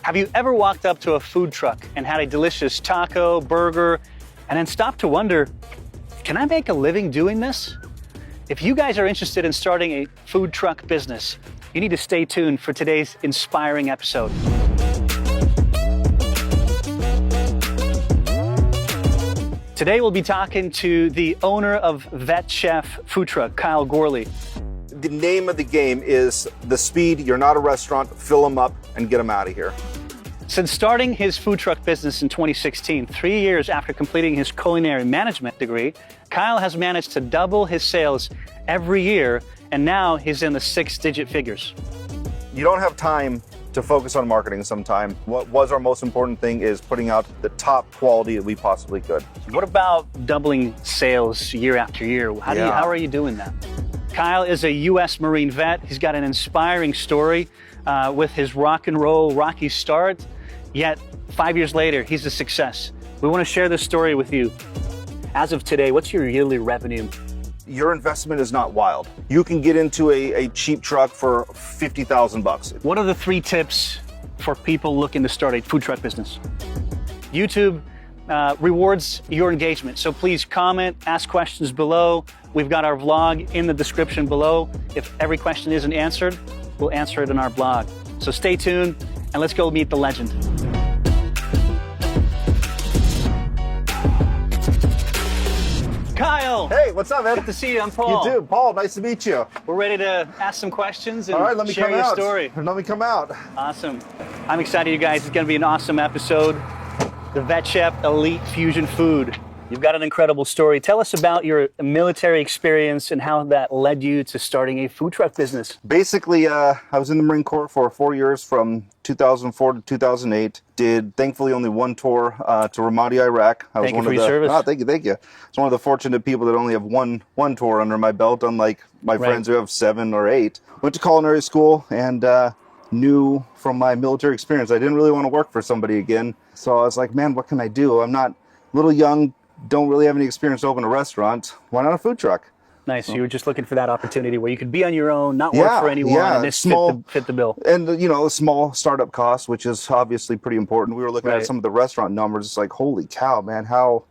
Have you ever walked up to a food truck and had a delicious taco, burger, and then stopped to wonder, can I make a living doing this? If you guys are interested in starting a food truck business, you need to stay tuned for today's inspiring episode. Today we'll be talking to the owner of Vet Chef Food Truck, Kyle Gorley. The name of the game is the speed. You're not a restaurant, fill them up and get them out of here. Since starting his food truck business in 2016, 3 years after completing his culinary management degree, Kyle has managed to double his sales every year, and now he's in the 6-digit figures. You don't have time to focus on marketing sometime. What was our most important thing is putting out the top quality that we possibly could. What about doubling sales year after year? How are you doing that? Kyle is a U.S. Marine vet. He's got an inspiring story with his rock and roll rocky start, yet 5 years later, he's a success. We want to share this story with you. As of today, what's your yearly revenue? Your investment is not wild. You can get into a cheap truck for $50,000. What are the 3 tips for people looking to start a food truck business? YouTube rewards your engagement, so please comment, ask questions below. We've got our vlog in the description below. If every question isn't answered, we'll answer it in our blog. So stay tuned and let's go meet the legend. Kyle! Hey, what's up, man? Good to see you. I'm Paul. You too. Paul, nice to meet you. We're ready to ask some questions and All right, let me share come your out. story. Let me come out. Awesome. I'm excited, you guys. It's going to be an awesome episode. The Vet Chef Elite Fusion Food. You've got an incredible story. Tell us about your military experience and how that led you to starting a food truck business. Basically, I was in the Marine Corps for 4 years from 2004 to 2008. Did thankfully only one tour to Ramadi, Iraq. I was Thank you for your service. Oh, thank you. I was one of the fortunate people that only have one tour under my belt, unlike my friends who have 7 or 8. Went to culinary school and knew from my military experience I didn't really want to work for somebody again. So I was like, man, what can I do? I'm not little young, don't really have any experience to open a restaurant. Why not a food truck? Nice. You were just looking for that opportunity where you could be on your own, not work for anyone, and this fit the bill. And, you know, a small startup cost, which is obviously pretty important. We were looking at some of the restaurant numbers. It's like, holy cow, man, how?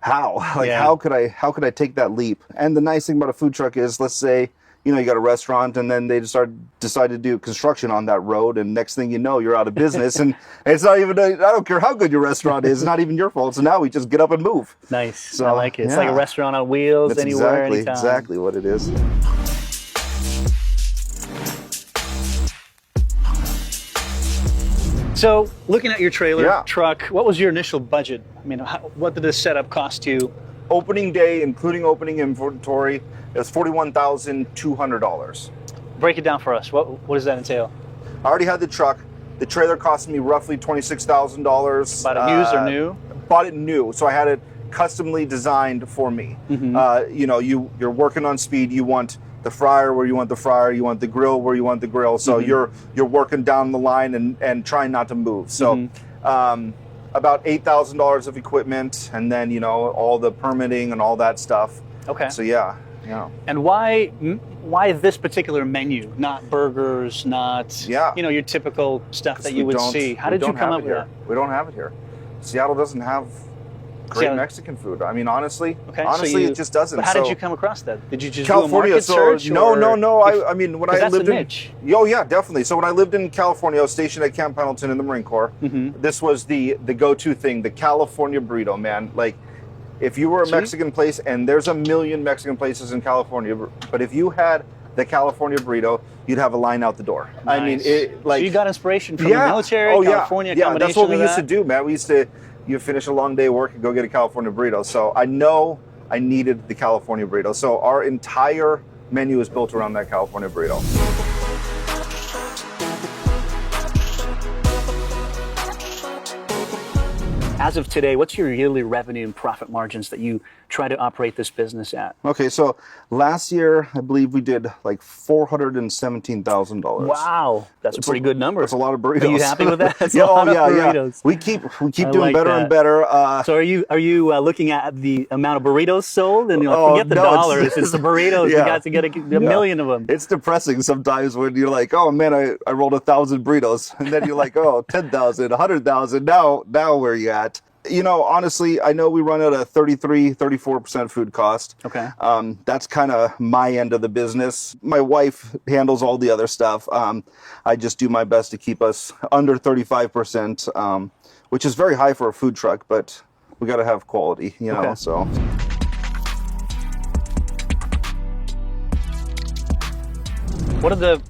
Like, how could I take that leap? And the nice thing about a food truck is, let's say, you know, you got a restaurant and then they decide to do construction on that road, and next thing you know, you're out of business. And it's not even, I don't care how good your restaurant is, it's not even your fault. So now we just get up and move. Nice. So, I like it. It's like a restaurant on wheels. That's anywhere, anytime. Exactly what it is. So, looking at your trailer, truck, what was your initial budget? I mean, what did this setup cost you? Opening day, including opening inventory, it was $41,200. Break it down for us. What does that entail? I already had the truck. The trailer cost me roughly $26,000. Bought it used or new? Bought it new, so I had it customly designed for me. Mm-hmm. You know, you're working on speed. You want the fryer where you want the fryer. You want the grill where you want the grill. So you're working down the line and trying not to move. So about $8,000 of equipment, and then, you know, all the permitting and all that stuff. Okay. So yeah. And why this particular menu, not burgers, not you know, your typical stuff that you would see? How did you come up with that? We don't have it here. Seattle doesn't have great Mexican food. I mean, honestly, it just doesn't. But how did you come across that? Did you just California, do a market search? No. I mean, when I lived in niche. Oh yeah, definitely. So when I lived in California, I was stationed at Camp Pendleton in the Marine Corps. This was the go-to thing, the California burrito, man. Like, if you were a Mexican place, and there's a million Mexican places in California, but if you had the California burrito, you'd have a line out the door. Nice. I mean, so you got inspiration from the military, California combination. Yeah, that's what we used to do, man. We used to, you finish a long day of work and go get a California burrito. So I know I needed the California burrito. So our entire menu is built around that California burrito. As of today, what's your yearly revenue and profit margins that you try to operate this business at? Okay, so last year, I believe we did like $417,000. Wow, that's a pretty good number. That's a lot of burritos. Are you happy with that? That's Yeah, a lot of yeah. burritos. We keep doing like better that. and better. So are you looking at the amount of burritos sold, and forget the no, dollars, it's the burritos. Yeah. You got to get a million of them. It's depressing sometimes when you're like, oh man, I rolled 1,000 burritos, and then you're like, oh, 10,000, 100,000. Now where are you at? You know, honestly, I know we run at a 34% food cost. Okay. That's kind of my end of the business. My wife handles all the other stuff. I just do my best to keep us under 35%, which is very high for a food truck, but we got to have quality, you know, so. What are the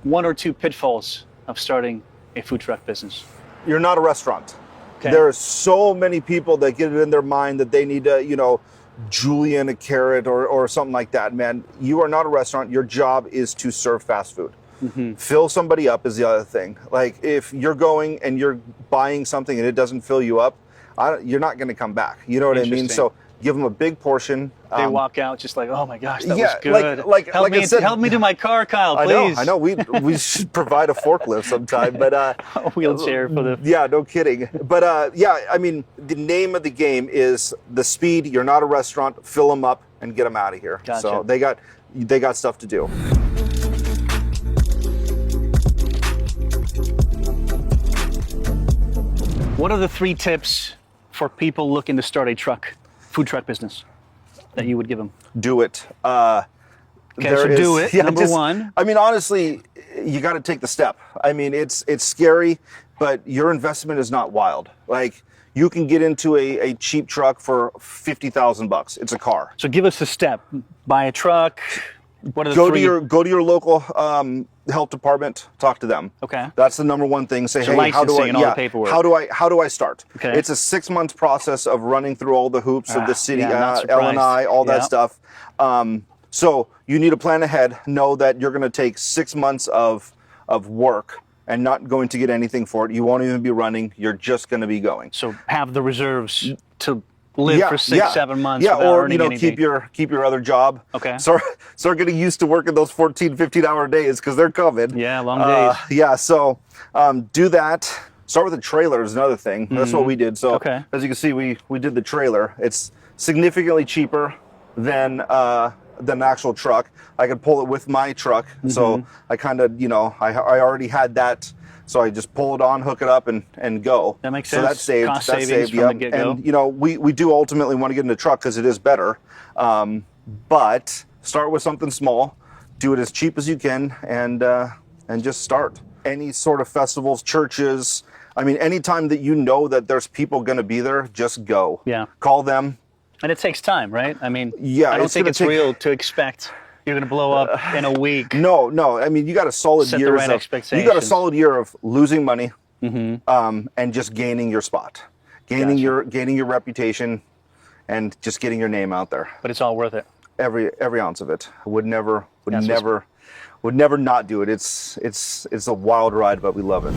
1 or 2 pitfalls of starting a food truck business? You're not a restaurant. Okay. There are so many people that get it in their mind that they need to, you know, Julian a carrot or something like that. Man, you are not a restaurant. Your job is to serve fast food. Mm-hmm. Fill somebody up is the other thing. Like if you're going and you're buying something and it doesn't fill you up, you're not going to come back. You know what I mean? So give them a big portion. They walk out just like, oh my gosh, that was good. Help me do my car, Kyle, please. I know. We should provide a forklift sometime, but a wheelchair for the. Yeah, no kidding. But I mean, the name of the game is the speed. You're not a restaurant. Fill them up and get them out of here. Gotcha. So they got stuff to do. What are the 3 tips for people looking to start a food truck business that you would give them? Do it. Do it. Number 1. I mean, honestly, you got to take the step. I mean, it's scary, but your investment is not wild. Like you can get into a cheap truck for $50,000. It's a car. So give us a step. Buy a truck. What are the go 3? to your local health department. Talk to them. Okay. That's the number one thing. Say, so hey, how do I? And all the paperwork. How do I start? Okay. It's a 6-month process of running through all the hoops of the city, L&I, all that stuff. So you need to plan ahead. Know that you're going to take 6 months of work and not going to get anything for it. You won't even be running. You're just going to be going. So have the reserves to live for 6-7 months. Yeah, or anything. keep your other job. Okay. Start getting used to working those 14, 15-hour days because they're coming. Yeah, long days. Yeah, so do that. Start with a trailer is another thing. That's what we did. So as you can see, we did the trailer. It's significantly cheaper than an actual truck. I could pull it with my truck. So I kind of, I already had that. So I just pull it on, hook it up, and go. That makes sense. So that saved. Cost savings from the get-go. And we do ultimately want to get in the truck because it is better. But start with something small, do it as cheap as you can, and just start. Any sort of festivals, churches. I mean, anytime that you know that there's people going to be there, just go. Yeah. Call them. And it takes time, right? I mean, I don't think it's real to expect you're going to blow up in a week. No. I mean, you got a solid year. Set the right expectations. You got a solid year of losing money, and just gaining your spot, gaining your reputation, and just getting your name out there. But it's all worth it. Every ounce of it. Would never not do it. It's a wild ride, but we love it.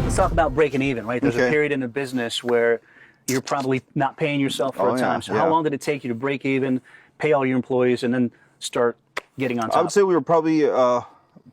Let's talk about breaking even, right? There's a period in the business where you're probably not paying yourself for a time. So how long did it take you to break even, pay all your employees, and then start getting on top? I would say we were probably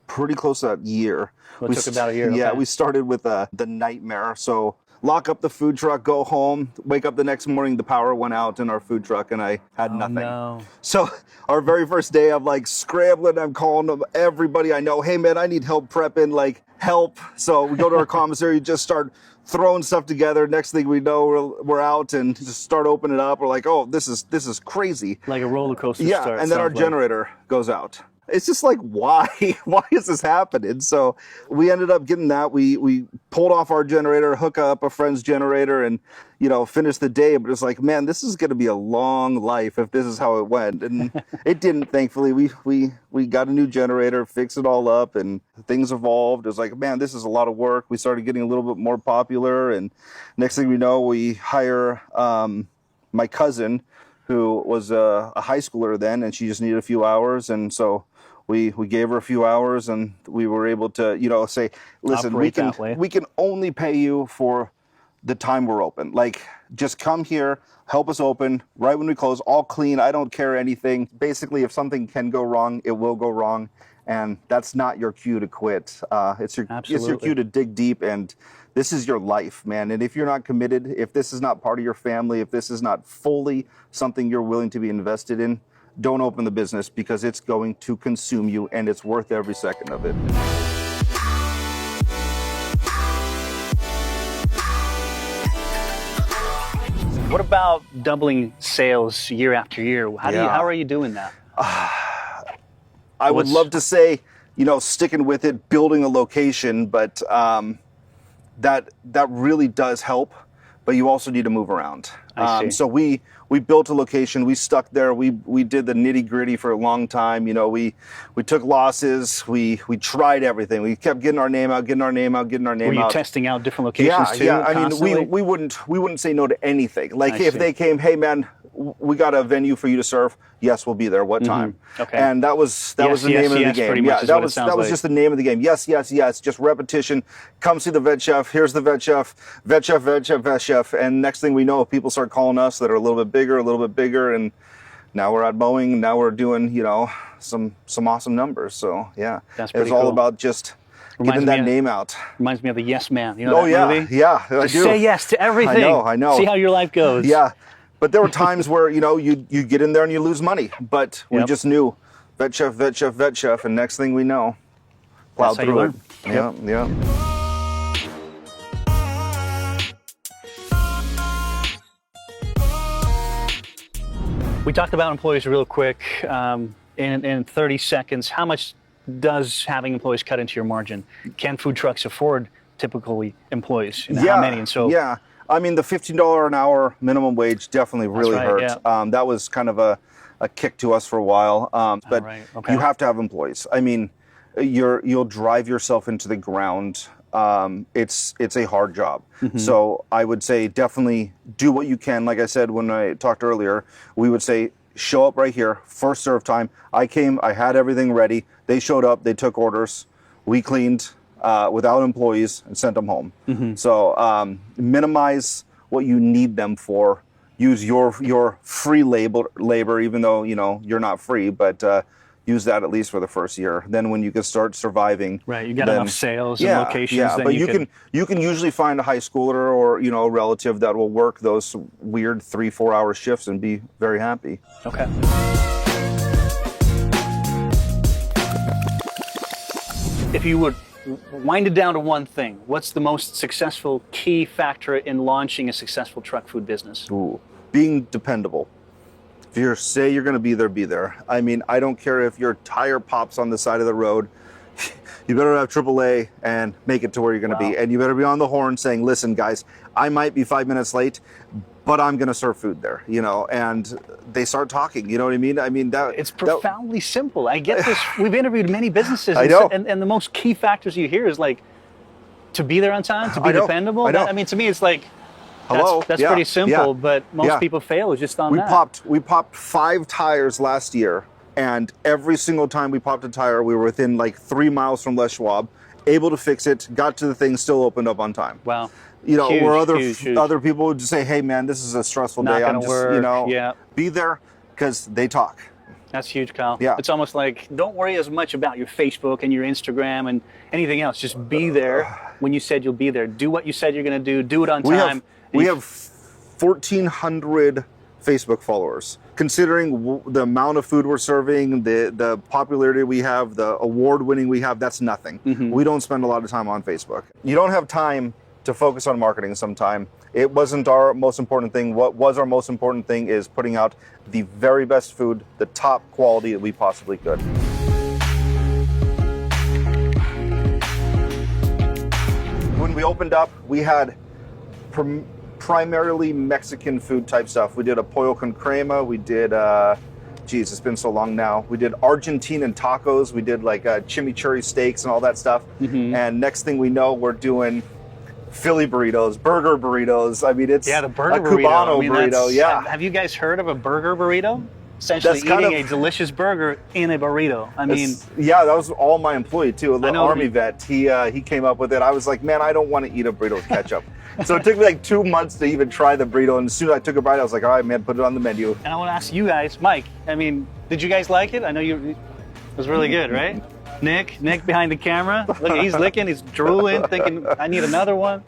pretty close to that year. Well, it took about a year. Yeah, okay. we started with the nightmare. So lock up the food truck, go home, wake up the next morning, the power went out in our food truck, and I had nothing. No. So our very first day, I'm like scrambling. I'm calling everybody I know. Hey, man, I need help prepping, like help. So we go to our commissary, just start throwing stuff together. Next thing we know, we're out and just start opening it up. We're like, oh, this is crazy. Like a roller coaster Yeah, start. and then our generator goes out. It's just like, why? Why is this happening? So we ended up getting that. We pulled off our generator, hook up a friend's generator, and finish the day. But it's like, man, this is going to be a long life if this is how it went. And it didn't. Thankfully, we got a new generator, fixed it all up, and things evolved. It was like, man, this is a lot of work. We started getting a little bit more popular, and next thing we know, we hire my cousin, who was a high schooler then, and she just needed a few hours, and so we gave her a few hours, and we were able to, say, listen, we can only pay you for the time we're open. Like, just come here, help us open right when we close, all clean. I don't care anything. Basically, if something can go wrong, it will go wrong. And that's not your cue to quit. It's your cue to dig deep, and this is your life, man. And if you're not committed, if this is not part of your family, if this is not fully something you're willing to be invested in, don't open the business, because it's going to consume you, and it's worth every second of it. What about doubling sales year after year? How are you doing that? I would love to say, sticking with it, building a location, but that really does help. But you also need to move around. So we built a location. We stuck there. We did the nitty gritty for a long time. We took losses. We tried everything. We kept getting our name out. Were you testing out different locations too? Yeah. I mean, we wouldn't say no to anything. Like, if they came, hey man, we got a venue for you to serve. Yes, we'll be there. What time? Okay. And that was the name of the game. Yeah, that was just the name of the game. Yes. Just repetition. Come see the vet chef. Here's the vet chef. Vet chef. And next thing we know, people start calling us that are a little bit bigger. And now we're at Boeing. Now we're doing, some awesome numbers. So yeah, it's all about just getting that name out. Reminds me of the Yes Man. You know that movie? Yeah. Just say yes to everything. I know. See how your life goes. Yeah. But there were times where, you get in there and you lose money. But we just knew vet chef. And next thing we know, plowed through it. Yeah. We talked about employees real quick in 30 seconds. How much does having employees cut into your margin? Can food trucks afford typically employees? How many? And so I mean, the $15 an hour minimum wage definitely really hurt. Yeah. That was kind of a kick to us for a while. But you have to have employees. I mean, you'll drive yourself into the ground. It's a hard job. Mm-hmm. So I would say definitely do what you can. Like I said, when I talked earlier, we would say, show up right here, first serve time. I came, I had everything ready. They showed up, they took orders. We cleaned without employees and sent them home. Mm-hmm. So minimize what you need them for. Use your free labor, even though you're not free, but use that at least for the first year. Then when you can start surviving, right? You got enough sales and locations. Yeah, but you can usually find a high schooler or a relative that will work those weird 3-4 hour shifts and be very happy. Okay. If you would wind it down to one thing, what's the most successful key factor in launching a successful truck food business? Ooh, being dependable. If you say you're going to be there, be there. I mean, I don't care if your tire pops on the side of the road. You better have AAA and make it to where you're going to be. And you better be on the horn saying, listen, guys, I might be 5 minutes late, but I'm going to serve food there, and they start talking, you know what I mean? I mean, it's profoundly simple. I get this. We've interviewed many businesses. I know. And the most key factors you hear is like, to be there on time, to be dependable. I mean, to me, it's like, that's pretty simple, but most people fail is just on that. We popped 5 tires last year, and every single time we popped a tire, we were within like 3 miles from Les Schwab, able to fix it, got to the thing, still opened up on time. Wow. Where other people would just say, hey man, this is a stressful day. I'm just, be there, because they talk. That's huge, Kyle. Yeah. It's almost like, don't worry as much about your Facebook and your Instagram and anything else. Just be there when you said you'll be there. Do what you said you're going to do it on time. We have 1,400 Facebook followers. Considering the amount of food we're serving, the popularity we have, the award winning we have, that's nothing. Mm-hmm. We don't spend a lot of time on Facebook. You don't have time to focus on marketing sometime. It wasn't our most important thing. What was our most important thing is putting out the very best food, the top quality that we possibly could. When we opened up, we had primarily Mexican food type stuff. We did a pollo con crema. We did, it's been so long now. We did Argentinian tacos. We did like chimichurri steaks and all that stuff. Mm-hmm. And next thing we know, we're doing Philly burritos, burger burritos. I mean, it's the burger a Cubano burrito. Have you guys heard of a burger burrito? essentially eating a delicious burger in a burrito. I mean, yeah, that was all my employee too. The Army vet, he came up with it. I was like, man, I don't want to eat a burrito with ketchup. So it took me like 2 months to even try the burrito. And as soon as I took a bite, I was like, all right, man, put it on the menu. And I want to ask you guys, Mike, I mean, did you guys like it? I know it was really good, right? Nick behind the camera. Look, he's licking, he's drooling, thinking, I need another one.